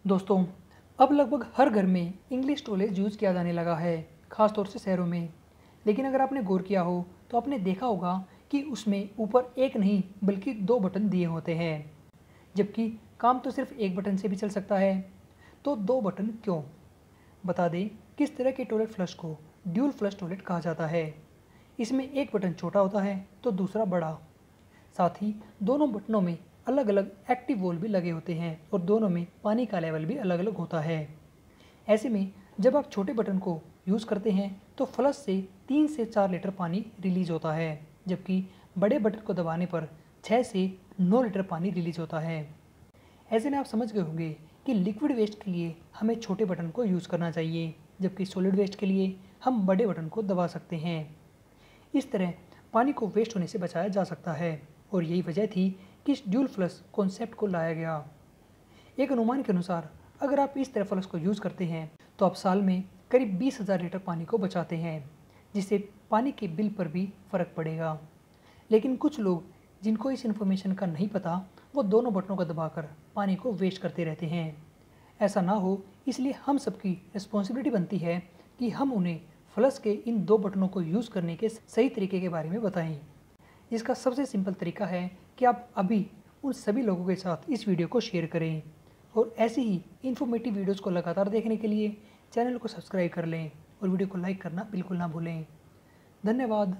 दोस्तों, अब लगभग हर घर में इंग्लिश टॉयलेट यूज़ किया जाने लगा है, ख़ासतौर से शहरों में। लेकिन अगर आपने गौर किया हो तो आपने देखा होगा कि उसमें ऊपर एक नहीं बल्कि दो बटन दिए होते हैं, जबकि काम तो सिर्फ एक बटन से भी चल सकता है। तो दो बटन क्यों? बता दें, किस तरह के टॉयलेट फ्लश को ड्यूल फ्लश टॉयलेट कहा जाता है। इसमें एक बटन छोटा होता है तो दूसरा बड़ा। साथ ही दोनों बटनों में अलग अलग एक्टिव वॉल्व भी लगे होते हैं और दोनों में पानी का लेवल भी अलग अलग होता है। ऐसे में जब आप छोटे बटन को यूज़ करते हैं तो फ्लश से 3 से 4 लीटर पानी रिलीज होता है, जबकि बड़े बटन को दबाने पर 6 से 9 लीटर पानी रिलीज होता है। ऐसे में आप समझ गए होंगे कि लिक्विड वेस्ट के लिए हमें छोटे बटन को यूज़ करना चाहिए, जबकि सॉलिड वेस्ट के लिए हम बड़े बटन को दबा सकते हैं। इस तरह पानी को वेस्ट होने से बचाया जा सकता है और यही वजह थी कि इस ड्यूल फ्लश कॉन्सेप्ट को लाया गया। एक अनुमान के अनुसार अगर आप इस तरह फ्लश को यूज़ करते हैं तो आप साल में करीब 20,000 लीटर पानी को बचाते हैं, जिससे पानी के बिल पर भी फ़र्क पड़ेगा। लेकिन कुछ लोग जिनको इस इन्फॉर्मेशन का नहीं पता, वो दोनों बटनों को दबाकर पानी को वेस्ट करते रहते हैं। ऐसा ना हो इसलिए हम सबकी रिस्पॉन्सिबिलिटी बनती है कि हम उन्हें फ्लश के इन दो बटनों को यूज़ करने के सही तरीके के बारे में बताएं। इसका सबसे सिंपल तरीका है कि आप अभी उन सभी लोगों के साथ इस वीडियो को शेयर करें और ऐसी ही इन्फॉर्मेटिव वीडियोस को लगातार देखने के लिए चैनल को सब्सक्राइब कर लें और वीडियो को लाइक करना बिल्कुल ना भूलें। धन्यवाद।